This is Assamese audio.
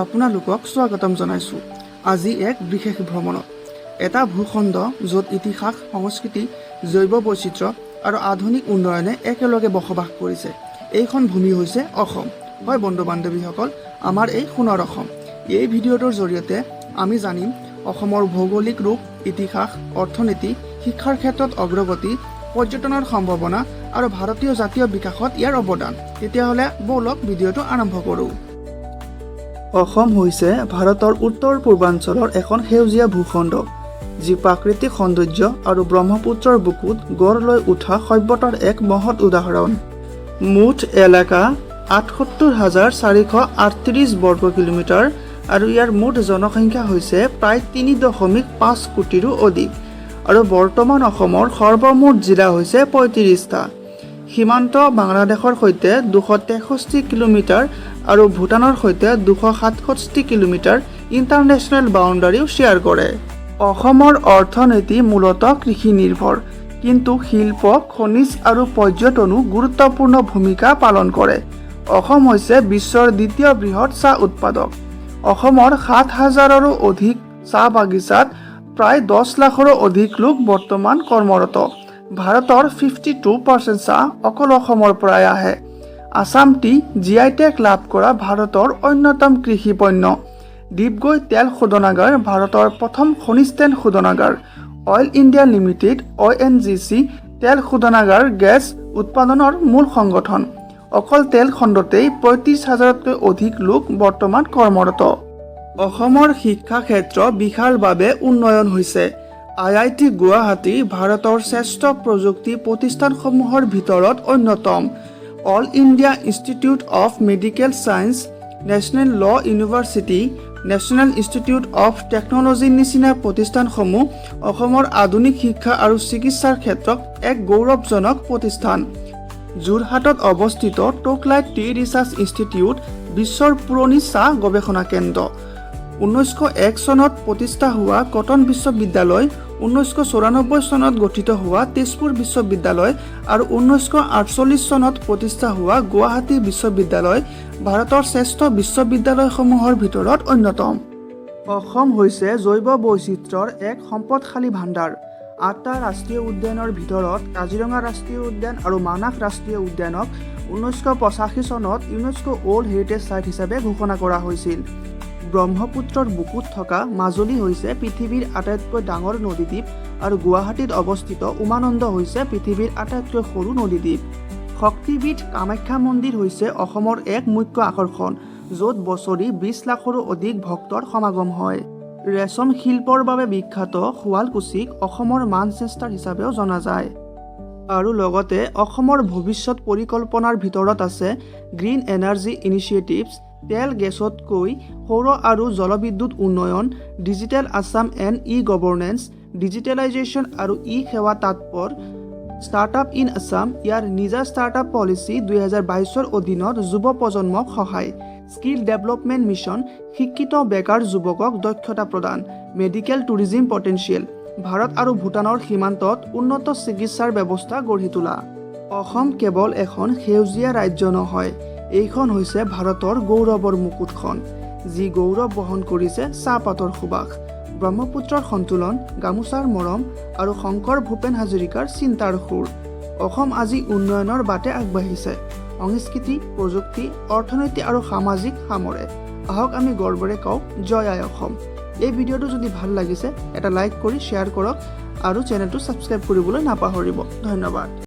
আপোনালোকক স্বাগতম জনাইছোঁ আজি এক বিশেষ ভ্ৰমণত এটা ভূখণ্ড য'ত ইতিহাস সংস্কৃতি জৈৱ বৈচিত্ৰ্য আৰু আধুনিক উন্নয়নে একেলগে বসবাস কৰিছে এইখন ভূমি হৈছে অসম হয় বন্ধু বান্ধৱীসকল আমাৰ এই সোণৰ অসম এই ভিডিঅ'টোৰ জৰিয়তে আমি জানিম অসমৰ ভৌগোলিক ৰূপ ইতিহাস অৰ্থনীতি শিক্ষাৰ ক্ষেত্ৰত অগ্ৰগতি পৰ্যটনৰ সম্ভাৱনা আৰু ভাৰতীয় জাতীয় বিকাশত ইয়াৰ অৱদান তেতিয়াহ'লে ব'লক ভিডিঅ'টো আৰম্ভ কৰোঁ অসম হৈছে ভাৰতৰ উত্তৰ পূৰ্বাঞ্চলৰ এখন সেউজীয়া ভূখণ্ড যি প্ৰাকৃতিক সৌন্দৰ্য আৰু ব্ৰহ্মপুত্ৰৰ বুকুত গঢ় লৈ উঠা সভ্যতাৰ এক মহৎ উদাহৰণ মুঠ এলেকা ৭৮,৪৩৮ বৰ্গ কিলোমিটাৰ আৰু ইয়াৰ মুঠ জনসংখ্যা হৈছে প্ৰায় ৩.৫ কোটিৰো অধিক আৰু বৰ্তমান অসমৰ সৰ্বমুঠ জিলা হৈছে ৩৫টা সীমান্ত বাংলাদেশৰ সৈতে ২৬৩ কিলোমিটাৰ আৰু ভূটানৰ সৈতে ২৬৭ কিলোমিটাৰ ইণ্টাৰনেশ্যনেল বাউণ্ডাৰীও শ্বেয়াৰ কৰে অসমৰ অৰ্থনীতি মূলতঃ কৃষি নিৰ্ভৰ কিন্তু শিল্প খনিজ আৰু পৰ্যটনো গুৰুত্বপূৰ্ণ ভূমিকা পালন কৰে অসম হৈছে বিশ্বৰ দ্বিতীয় বৃহৎ চাহ উৎপাদক অসমৰ ৭,০০০ৰো অধিক চাহ বাগিচাত প্ৰায় ১০ লাখৰো অধিক লোক বৰ্তমান কৰ্মৰত ভাৰতৰ 52% চাহ অকল অসমৰ পৰাই আহে আসাম টি জিআই টেগ লাভ কৰা ভাৰতৰ অন্যতম কৃষি পণ্য ডিগবৈ তেল শোধনাগাৰ ভাৰতৰ প্ৰথম খনিজ তেল শোধনাগাৰ অইল ইণ্ডিয়া লিমিটেড ONGC তেল শোধনাগাৰ গেছ উৎপাদনৰ মূল সংগঠন অকল তেল খণ্ডতেই ৩৫,০০০তকৈ অধিক লোক বৰ্তমান কৰ্মৰত অসমৰ শিক্ষা ক্ষেত্ৰ বিশালভাৱে উন্নয়ন হৈছে IIT গুৱাহাটী ভাৰতৰ শ্ৰেষ্ঠ প্ৰযুক্তি প্ৰতিষ্ঠানসমূহৰ ভিতৰত অন্যতম all India institute of medical science national ল ইউনিভাৰ্চিটি নেশ্যনেল ইনষ্টিটিউট অফ টেকন'লজিৰ নিচিনা প্ৰতিষ্ঠানসমূহ অসমৰ আধুনিক শিক্ষা আৰু চিকিৎসাৰ ক্ষেত্ৰত এক গৌৰৱজনক প্ৰতিষ্ঠান যোৰহাটত অৱস্থিত টোকলাইট টি ৰিচাৰ্চ ইনষ্টিটিউট বিশ্বৰ পুৰণি চাহ গৱেষণা কেন্দ্ৰ ১৯০১ চনত প্ৰতিষ্ঠা হোৱা কটন বিশ্ববিদ্যালয় ১৯৯৪ চনত গঠিত হোৱা তেজপুৰ বিশ্ববিদ্যালয় আৰু ১৯৪৮ চনত প্ৰতিষ্ঠা হোৱা গুৱাহাটী বিশ্ববিদ্যালয় ভাৰতৰ শ্ৰেষ্ঠ বিশ্ববিদ্যালয়সমূহৰ ভিতৰত অন্যতম অসম হৈছে জৈৱ বৈচিত্ৰ্যৰ এক সম্পদশালী ভাণ্ডাৰ ৮টা ৰাষ্ট্ৰীয় উদ্যানৰ ভিতৰত কাজিৰঙা ৰাষ্ট্ৰীয় উদ্যান আৰু মানাস ৰাষ্ট্ৰীয় উদ্যানক ১৯৮৫ চনত ইউনেস্কো ৱৰ্ল্ড হেৰিটেজ ছাইট হিচাপে ঘোষণা কৰা হৈছিল ব্ৰহ্মপুত্ৰৰ বুকুত থকা মাজুলী হৈছে পৃথিৱীৰ আটাইতকৈ ডাঙৰ নদীদ্বীপ আৰু গুৱাহাটীত অৱস্থিত উমানন্দ হৈছে পৃথিৱীৰ আটাইতকৈ সৰু নদীদ্বীপ শক্তিপীঠ কামাখ্যা মন্দিৰ হৈছে অসমৰ এক মুখ্য আকৰ্ষণ য'ত বছৰি ২০ লাখৰো অধিক ভক্তৰ সমাগম হয় ৰেচম শিল্পৰ বাবে বিখ্যাত শুৱালকুছিক অসমৰ মানচেষ্টাৰ হিচাপেও জনা যায় আৰু লগতে অসমৰ ভৱিষ্যত পৰিকল্পনাৰ ভিতৰত আছে গ্ৰীণ এনাৰ্জি ইনিচিয়েটিভছ তেল গেছতকৈ সৌৰ আৰু জলবিদ্যুৎ উন্নয়ন digital Assam and governance digitalisation আৰু সেৱা তাৎপৰ ষ্টাৰ্টআপ ইন আছাম ইয়াৰ নিজা ষ্টাৰ্টআপ পলিচি ২০২২ৰ অধীনত যুৱ প্ৰজন্মক সহায় স্কিল ডেভেলপমেণ্ট মিছন শিক্ষিত বেকাৰ যুৱকক দক্ষতা প্ৰদান মেডিকেল টুৰিজিম পটেঞ্চিয়েল ভাৰত আৰু ভূটানৰ সীমান্তত উন্নত চিকিৎসাৰ ব্যৱস্থা গঢ়ি তোলা অসম কেৱল এখন সেউজীয়া ৰাজ্য নহয় এইখন হৈছে ভাৰতৰ গৌৰৱৰ মুকুটখন যি গৌৰৱ বহন কৰিছে চাহপাতৰ সুবাস ব্ৰহ্মপুত্ৰৰ সন্তুলন গামোচাৰ মৰম আৰু শংকৰ ভূপেন হাজৰিকাৰ চিন্তাৰ সুৰ অসম আজি উন্নয়নৰ বাটে আগবাঢ়িছে সংস্কৃতি প্ৰযুক্তি অৰ্থনীতি আৰু সামাজিক সামৰে আহক আমি গৰ্বৰে কওঁ জয় আই অসম এই ভিডিঅ'টো যদি ভাল লাগিছে এটা লাইক কৰি শ্বেয়াৰ কৰক আৰু চেনেলটো ছাবস্ক্ৰাইব কৰিবলৈ নাপাহৰিব ধন্যবাদ